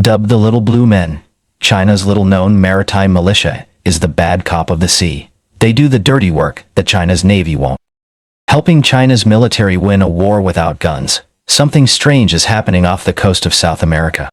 Dubbed the Little Blue Men, China's little-known maritime militia is the bad cop of the sea. They do the dirty work that China's navy won't. Helping China's military win a war without guns, something strange is happening off the coast of South America.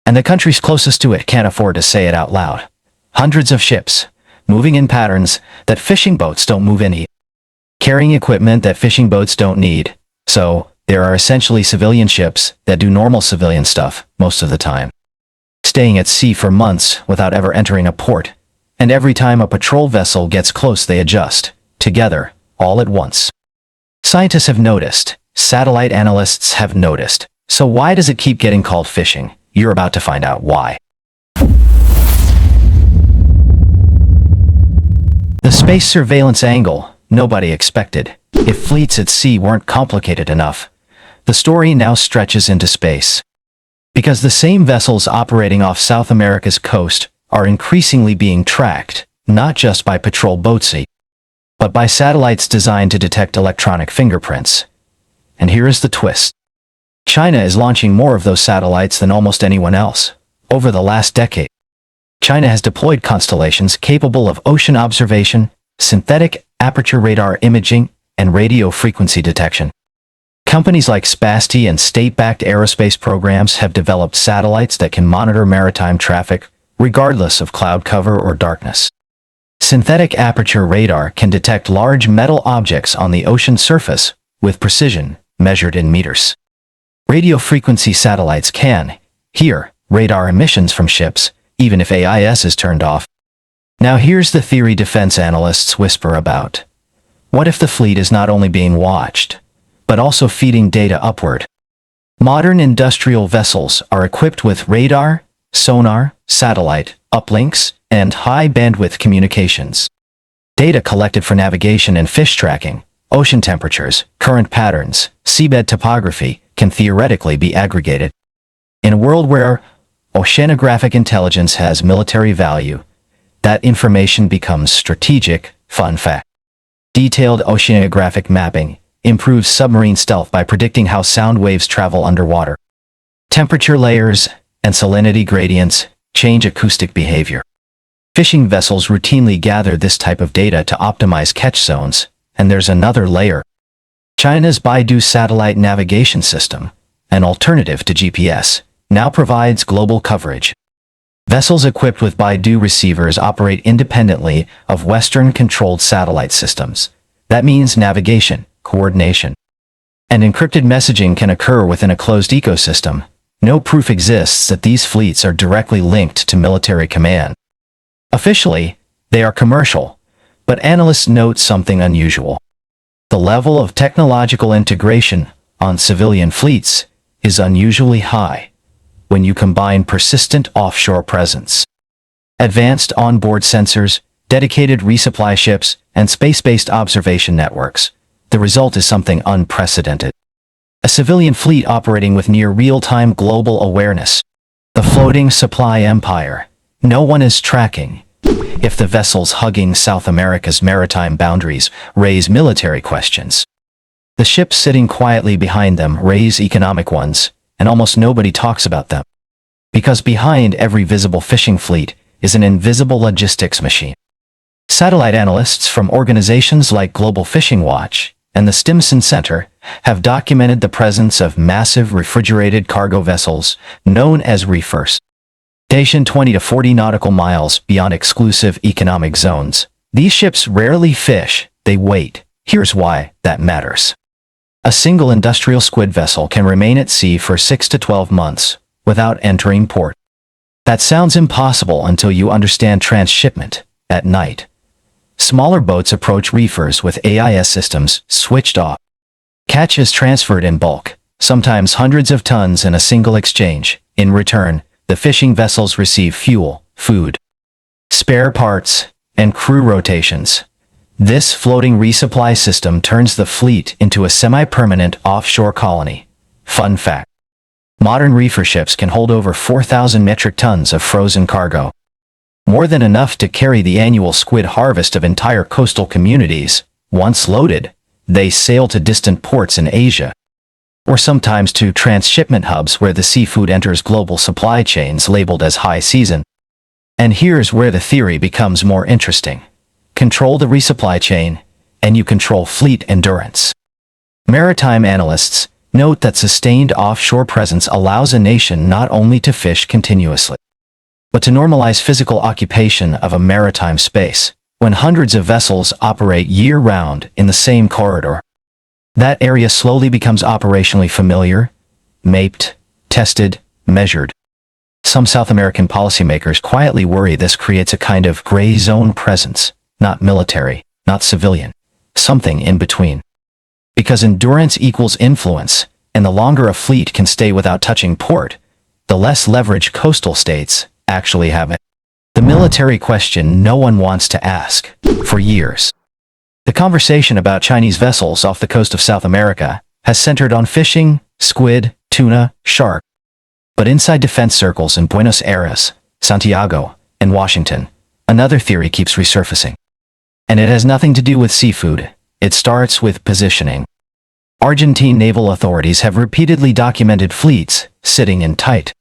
And the countries closest to it can't afford to say it out loud. Hundreds of ships, moving in patterns that fishing boats don't move in, carrying equipment that fishing boats don't need. So, there are essentially civilian ships that do normal civilian stuff most of the time, staying at sea for months without ever entering a port, and every time a patrol vessel gets close they adjust, together, all at once. Scientists have noticed, satellite analysts have noticed, so why does it keep getting called fishing? You're about to find out why. The space surveillance angle, nobody expected. If fleets at sea weren't complicated enough, the story now stretches into space. Because the same vessels operating off South America's coast are increasingly being tracked, not just by patrol boats, but by satellites designed to detect electronic fingerprints. And here is the twist. China is launching more of those satellites than almost anyone else. Over the last decade, China has deployed constellations capable of ocean observation, synthetic aperture radar imaging, and radio frequency detection. Companies like Spasti and state-backed aerospace programs have developed satellites that can monitor maritime traffic, regardless of cloud cover or darkness. Synthetic aperture radar can detect large metal objects on the ocean surface with precision, measured in meters. Radio frequency satellites can hear radar emissions from ships, even if AIS is turned off. Now here's the theory defense analysts whisper about. What if the fleet is not only being watched, but also feeding data upward? Modern industrial vessels are equipped with radar, sonar, satellite, uplinks, and high-bandwidth communications. Data collected for navigation and fish tracking, ocean temperatures, current patterns, seabed topography can theoretically be aggregated. In a world where oceanographic intelligence has military value, that information becomes strategic. Fun fact. Detailed oceanographic mapping improves submarine stealth by predicting how sound waves travel underwater. Temperature layers and salinity gradients change acoustic behavior. Fishing vessels routinely gather this type of data to optimize catch zones, and there's another layer. China's Baidu satellite navigation system, an alternative to GPS, now provides global coverage. Vessels equipped with Baidu receivers operate independently of Western-controlled satellite systems. That means navigation, coordination, and encrypted messaging can occur within a closed ecosystem. No proof exists that these fleets are directly linked to military command. Officially, they are commercial, but analysts note something unusual. The level of technological integration on civilian fleets is unusually high when you combine persistent offshore presence, advanced onboard sensors, dedicated resupply ships, and space-based observation networks. The result is something unprecedented. A civilian fleet operating with near real-time global awareness. The floating supply empire. No one is tracking. If the vessels hugging South America's maritime boundaries raise military questions, the ships sitting quietly behind them raise economic ones, and almost nobody talks about them. Because behind every visible fishing fleet is an invisible logistics machine. Satellite analysts from organizations like Global Fishing Watch and the Stimson Center have documented the presence of massive refrigerated cargo vessels known as reefers, stationed 20 to 40 nautical miles beyond exclusive economic zones. These ships rarely fish, they wait. Here's why that matters. A single industrial squid vessel can remain at sea for 6 to 12 months without entering port. That sounds impossible until you understand transshipment. At night, smaller boats approach reefers with AIS systems switched off. Catch is transferred in bulk, sometimes hundreds of tons in a single exchange. In return, the fishing vessels receive fuel, food, spare parts, and crew rotations. This floating resupply system turns the fleet into a semi-permanent offshore colony. Fun fact. Modern reefer ships can hold over 4,000 metric tons of frozen cargo. More than enough to carry the annual squid harvest of entire coastal communities. Once loaded, they sail to distant ports in Asia or sometimes to transshipment hubs where the seafood enters global supply chains labeled as high season. And here's where the theory becomes more interesting. Control the resupply chain, and you control fleet endurance. Maritime analysts note that sustained offshore presence allows a nation not only to fish continuously, but to normalize physical occupation of a maritime space. When hundreds of vessels operate year-round in the same corridor, that area slowly becomes operationally familiar, mapped, tested, measured. Some South American policymakers quietly worry this creates a kind of gray zone presence, not military, not civilian, something in between. Because endurance equals influence, and the longer a fleet can stay without touching port, the less leverage coastal states actually have it. The military question no one wants to ask. For years, the conversation about Chinese vessels off the coast of South America has centered on fishing, squid, tuna, shark. But inside defense circles in Buenos Aires, Santiago, and Washington, another theory keeps resurfacing. And it has nothing to do with seafood. It starts with positioning. Argentine naval authorities have repeatedly documented fleets sitting in tight,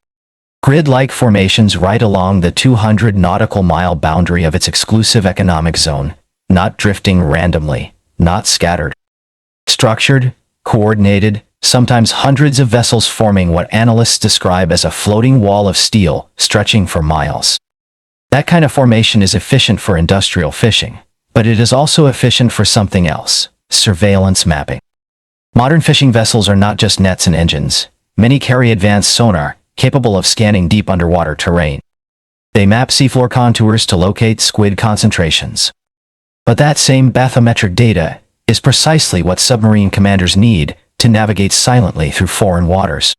grid-like formations right along the 200 nautical mile boundary of its exclusive economic zone, not drifting randomly, not scattered. Structured, coordinated, sometimes hundreds of vessels forming what analysts describe as a floating wall of steel stretching for miles. That kind of formation is efficient for industrial fishing, but it is also efficient for something else: surveillance mapping. Modern fishing vessels are not just nets and engines. Many carry advanced sonar, capable of scanning deep underwater terrain. They map seafloor contours to locate squid concentrations. But that same bathymetric data is precisely what submarine commanders need to navigate silently through foreign waters.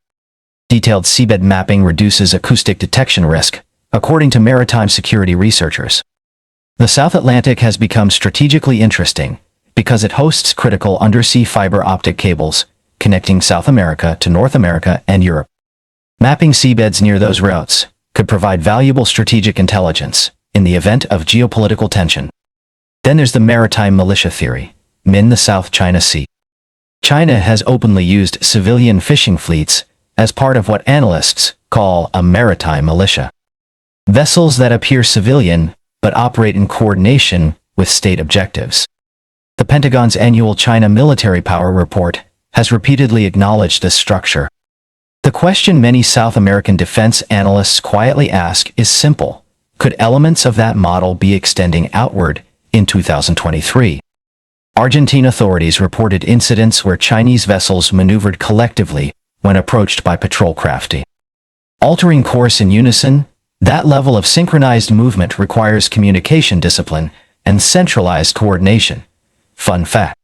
Detailed seabed mapping reduces acoustic detection risk, according to maritime security researchers. The South Atlantic has become strategically interesting because it hosts critical undersea fiber optic cables connecting South America to North America and Europe. Mapping seabeds near those routes could provide valuable strategic intelligence in the event of geopolitical tension. Then there's the maritime militia theory, in the South China Sea. China has openly used civilian fishing fleets as part of what analysts call a maritime militia. Vessels that appear civilian but operate in coordination with state objectives. The Pentagon's annual China Military Power Report has repeatedly acknowledged this structure. The question many South American defense analysts quietly ask is simple: could elements of that model be extending outward in 2023? Argentine authorities reported incidents where Chinese vessels maneuvered collectively when approached by patrol craft, altering course in unison. That level of synchronized movement requires communication discipline and centralized coordination. Fun fact: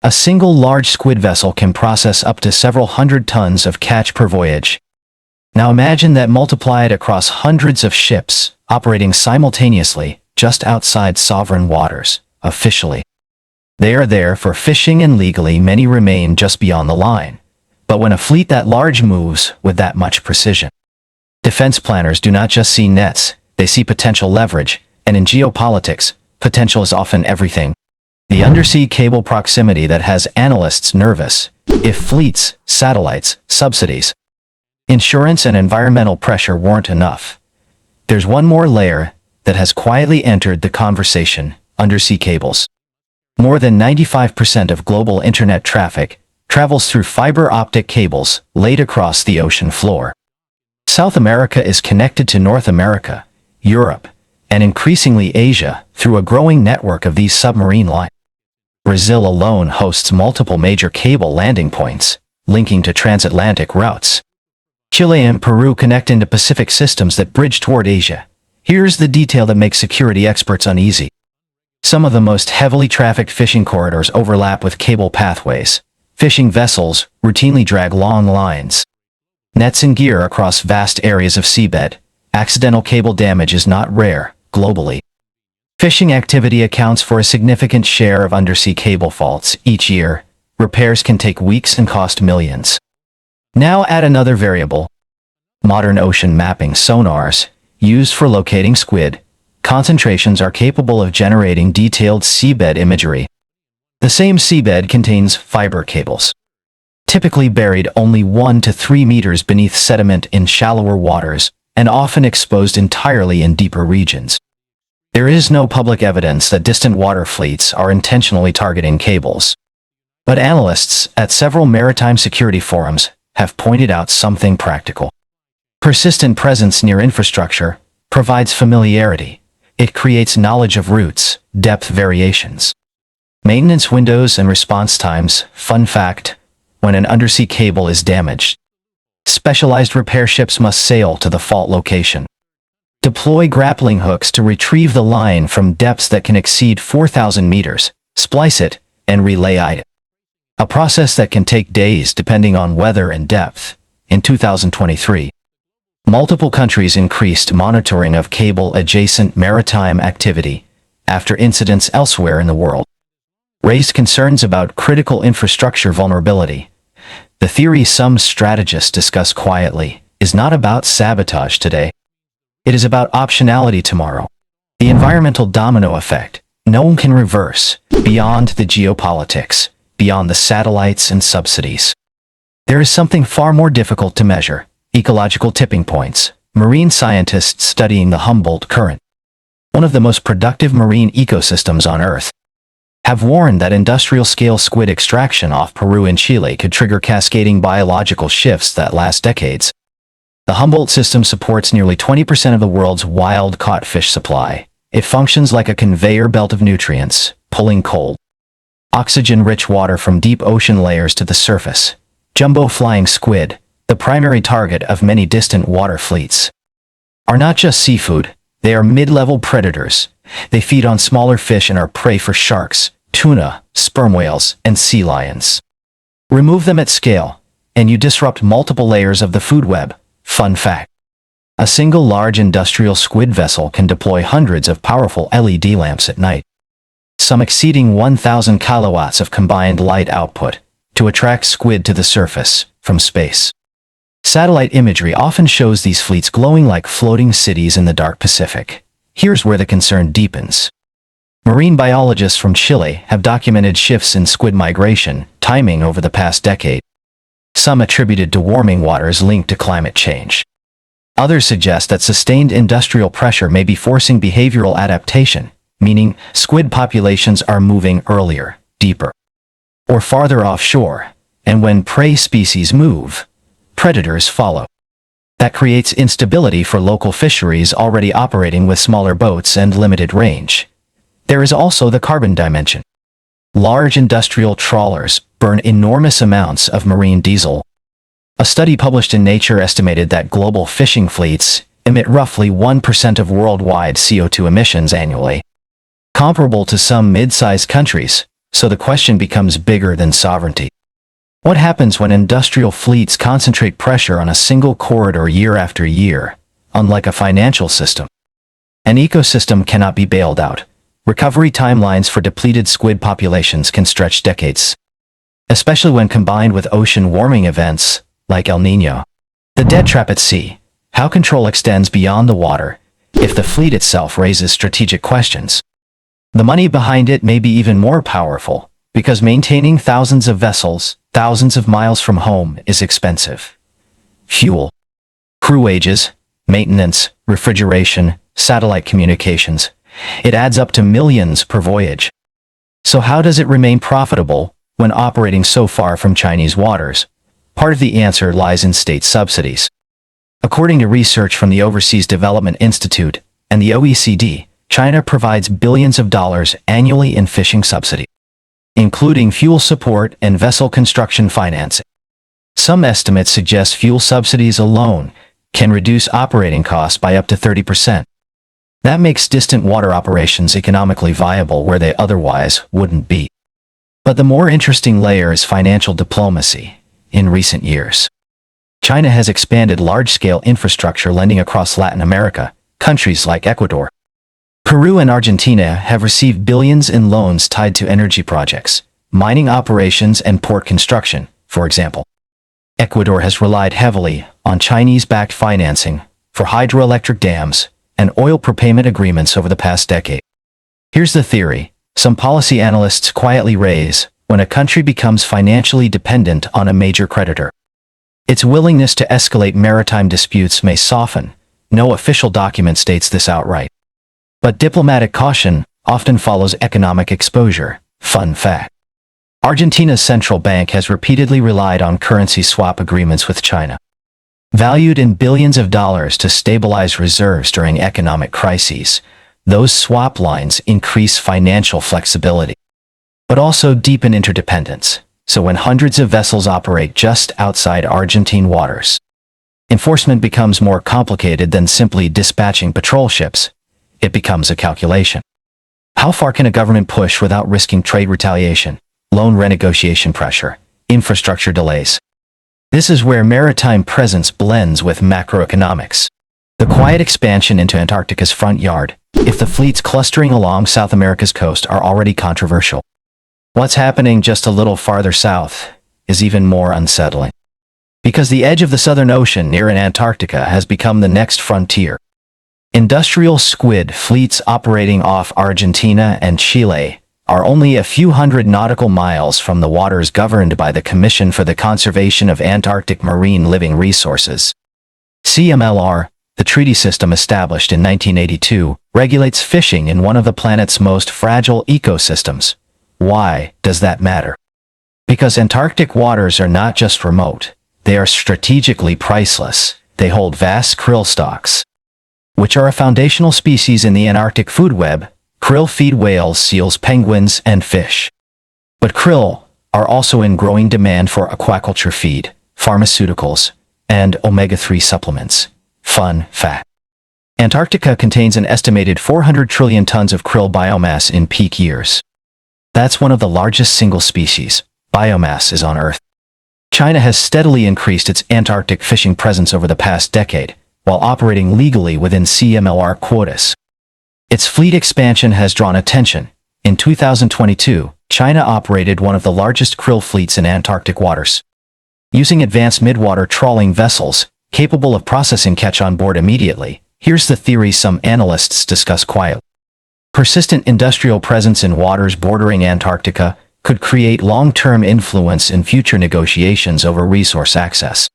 a single large squid vessel can process up to several hundred tons of catch per voyage. Now imagine that multiplied across hundreds of ships operating simultaneously just outside sovereign waters. Officially, they are there for fishing, and legally many remain just beyond the line. But when a fleet that large moves with that much precision, defense planners do not just see nets, they see potential leverage, and in geopolitics, potential is often everything. The undersea cable proximity that has analysts nervous: if fleets, satellites, subsidies, insurance, and environmental pressure weren't enough, there's one more layer that has quietly entered the conversation: undersea cables. More than 95% of global internet traffic travels through fiber optic cables laid across the ocean floor. South America is connected to North America, Europe, and increasingly Asia through a growing network of these submarine lines. Brazil alone hosts multiple major cable landing points, linking to transatlantic routes. Chile and Peru connect into Pacific systems that bridge toward Asia. Here's the detail that makes security experts uneasy. Some of the most heavily trafficked fishing corridors overlap with cable pathways. Fishing vessels routinely drag long lines, nets and gear across vast areas of seabed. Accidental cable damage is not rare, globally. Fishing activity accounts for a significant share of undersea cable faults each year. Repairs can take weeks and cost millions. Now add another variable: modern ocean mapping sonars, used for locating squid concentrations, are capable of generating detailed seabed imagery. The same seabed contains fiber cables. typically buried only 1 to 3 meters beneath sediment in shallower waters, and often exposed entirely in deeper regions. There is no public evidence that distant water fleets are intentionally targeting cables. But analysts at several maritime security forums have pointed out something practical. Persistent presence near infrastructure provides familiarity. It creates knowledge of routes, depth variations, maintenance windows and response times. Fun fact, when an undersea cable is damaged, specialized repair ships must sail to the fault location, deploy grappling hooks to retrieve the line from depths that can exceed 4,000 meters, splice it, and relay it. A process that can take days depending on weather and depth. In 2023, multiple countries increased monitoring of cable-adjacent maritime activity after incidents elsewhere in the world raised concerns about critical infrastructure vulnerability. The theory some strategists discuss quietly is not about sabotage today. It is about optionality tomorrow. The environmental domino effect, no one can reverse, beyond the geopolitics, beyond the satellites and subsidies. There is something far more difficult to measure: ecological tipping points. Marine scientists studying the Humboldt Current, one of the most productive marine ecosystems on Earth, have warned that industrial-scale squid extraction off Peru and Chile could trigger cascading biological shifts that last decades. The Humboldt system supports nearly 20% of the world's wild-caught fish supply. It functions like a conveyor belt of nutrients, pulling cold, oxygen-rich water from deep ocean layers to the surface. Jumbo flying squid, the primary target of many distant water fleets, are not just seafood, they are mid-level predators. They feed on smaller fish and are prey for sharks, tuna, sperm whales, and sea lions. Remove them at scale, and you disrupt multiple layers of the food web. Fun fact: a single large industrial squid vessel can deploy hundreds of powerful LED lamps at night, some exceeding 1,000 kilowatts of combined light output, to attract squid to the surface from space. Satellite imagery often shows these fleets glowing like floating cities in the dark Pacific. Here's where the concern deepens. Marine biologists from Chile have documented shifts in squid migration timing over the past decade, some attributed to warming waters linked to climate change. Others suggest that sustained industrial pressure may be forcing behavioral adaptation, meaning squid populations are moving earlier, deeper, or farther offshore, and when prey species move, predators follow. That creates instability for local fisheries already operating with smaller boats and limited range. There is also the carbon dimension. Large industrial trawlers burn enormous amounts of marine diesel. A study published in Nature estimated that global fishing fleets emit roughly 1% of worldwide CO2 emissions annually, comparable to some mid-sized countries, so the question becomes bigger than sovereignty. What happens when industrial fleets concentrate pressure on a single corridor year after year, unlike a financial system? An ecosystem cannot be bailed out. Recovery timelines for depleted squid populations can stretch decades, especially when combined with ocean warming events like El Niño. The debt trap at sea. How control extends beyond the water if the fleet itself raises strategic questions. The money behind it may be even more powerful, because maintaining thousands of vessels, thousands of miles from home, is expensive. Fuel, crew wages, maintenance, refrigeration, satellite communications. It adds up to millions per voyage. So how does it remain profitable when operating so far from Chinese waters? Part of the answer lies in state subsidies. According to research from the Overseas Development Institute and the OECD, China provides billions of dollars annually in fishing subsidy, including fuel support and vessel construction financing. Some estimates suggest fuel subsidies alone can reduce operating costs by up to 30%. That makes distant water operations economically viable where they otherwise wouldn't be. But the more interesting layer is financial diplomacy. In recent years, China has expanded large-scale infrastructure lending across Latin America. Countries like Ecuador, Peru, and Argentina have received billions in loans tied to energy projects, mining operations, and port construction, for example. Ecuador has relied heavily on Chinese-backed financing for hydroelectric dams and oil prepayment agreements over the past decade. Here's the theory some policy analysts quietly raise: when a country becomes financially dependent on a major creditor. Its willingness to escalate maritime disputes may soften. No official document states this outright. But diplomatic caution often follows economic exposure. Fun fact. Argentina's central bank has repeatedly relied on currency swap agreements with China, valued in billions of dollars to stabilize reserves during economic crises. Those swap lines increase financial flexibility, but also deepen interdependence. So when hundreds of vessels operate just outside Argentine waters, enforcement becomes more complicated than simply dispatching patrol ships. It becomes a calculation. How far can a government push without risking trade retaliation, loan renegotiation pressure, infrastructure delays? This is where maritime presence blends with macroeconomics. The quiet expansion into Antarctica's front yard, if the fleets clustering along South America's coast are already controversial, what's happening just a little farther south is even more unsettling. Because the edge of the Southern Ocean near Antarctica has become the next frontier. Industrial squid fleets operating off Argentina and Chile are only a few hundred nautical miles from the waters governed by the Commission for the Conservation of Antarctic Marine Living Resources. CMLR, the treaty system established in 1982, regulates fishing in one of the planet's most fragile ecosystems. Why does that matter? Because Antarctic waters are not just remote, they are strategically priceless. They hold vast krill stocks, which are a foundational species in the Antarctic food web. Krill feed whales, seals, penguins, and fish. But krill are also in growing demand for aquaculture feed, pharmaceuticals, and omega-3 supplements. Fun fact. Antarctica contains an estimated 400 trillion tons of krill biomass in peak years. That's one of the largest single species biomasses on Earth. China has steadily increased its Antarctic fishing presence over the past decade, while operating legally within CMLR quotas. Its fleet expansion has drawn attention. In 2022, China operated one of the largest krill fleets in Antarctic waters, using advanced midwater trawling vessels capable of processing catch on board immediately. Here's the theory some analysts discuss quietly. Persistent industrial presence in waters bordering Antarctica could create long-term influence in future negotiations over resource access.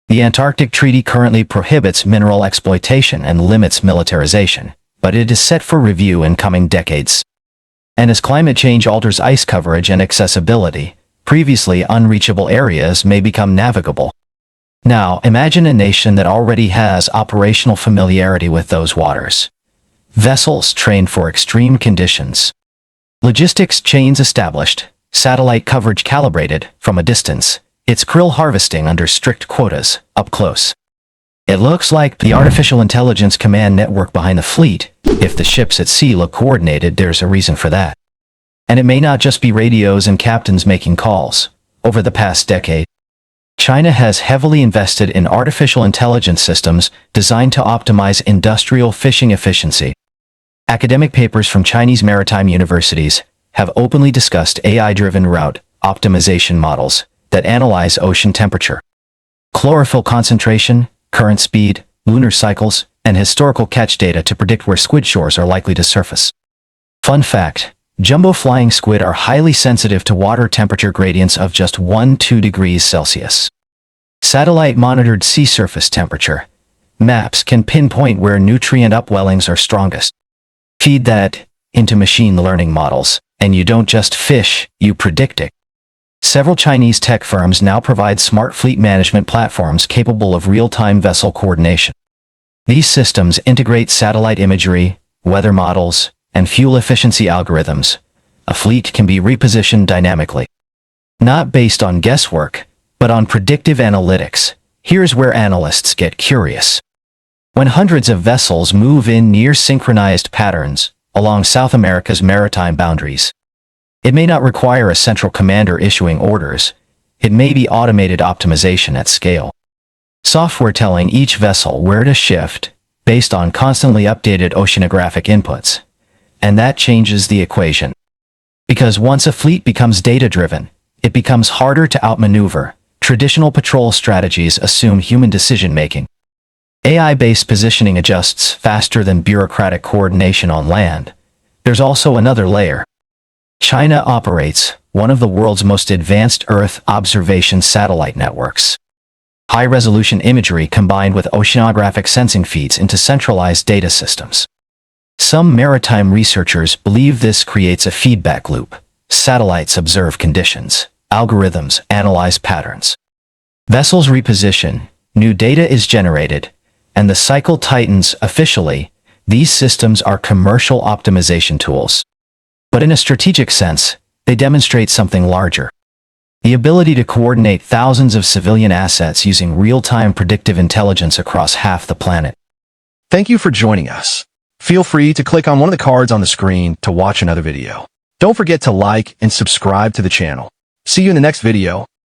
The Antarctic Treaty currently prohibits mineral exploitation and limits militarization, but it is set for review in coming decades. And as climate change alters ice coverage and accessibility, previously unreachable areas may become navigable. Now, imagine a nation that already has operational familiarity with those waters. Vessels trained for extreme conditions. Logistics chains established, satellite coverage calibrated from a distance. It's krill harvesting under strict quotas, up close. It looks like the artificial intelligence command network behind the fleet. If the ships at sea look coordinated, there's a reason for that. And it may not just be radios and captains making calls. Over the past decade, China has heavily invested in artificial intelligence systems designed to optimize industrial fishing efficiency. Academic papers from Chinese maritime universities have openly discussed AI-driven route optimization models that analyze ocean temperature, chlorophyll concentration, current speed, lunar cycles, and historical catch data to predict where squid shores are likely to surface. Fun fact, jumbo flying squid are highly sensitive to water temperature gradients of just 1–2 degrees Celsius. Satellite-monitored sea surface temperature maps can pinpoint where nutrient upwellings are strongest. Feed that into machine learning models, and you don't just fish, you predict it. Several Chinese tech firms now provide smart fleet management platforms capable of real-time vessel coordination. These systems integrate satellite imagery, weather models, and fuel efficiency algorithms. A fleet can be repositioned dynamically, not based on guesswork, but on predictive analytics. Here's where analysts get curious. When hundreds of vessels move in near synchronized patterns along South America's maritime boundaries, it may not require a central commander issuing orders. It may be automated optimization at scale. Software telling each vessel where to shift based on constantly updated oceanographic inputs. And that changes the equation. Because once a fleet becomes data-driven, it becomes harder to outmaneuver. Traditional patrol strategies assume human decision-making. AI-based positioning adjusts faster than bureaucratic coordination on land. There's also another layer. China operates one of the world's most advanced Earth observation satellite networks. High-resolution imagery combined with oceanographic sensing feeds into centralized data systems. Some maritime researchers believe this creates a feedback loop. Satellites observe conditions, algorithms analyze patterns. Vessels reposition, new data is generated, and the cycle tightens. Officially, these systems are commercial optimization tools. But in a strategic sense, they demonstrate something larger. The ability to coordinate thousands of civilian assets using real-time predictive intelligence across half the planet. Thank you for joining us. Feel free to click on one of the cards on the screen to watch another video. Don't forget to like and subscribe to the channel. See you in the next video.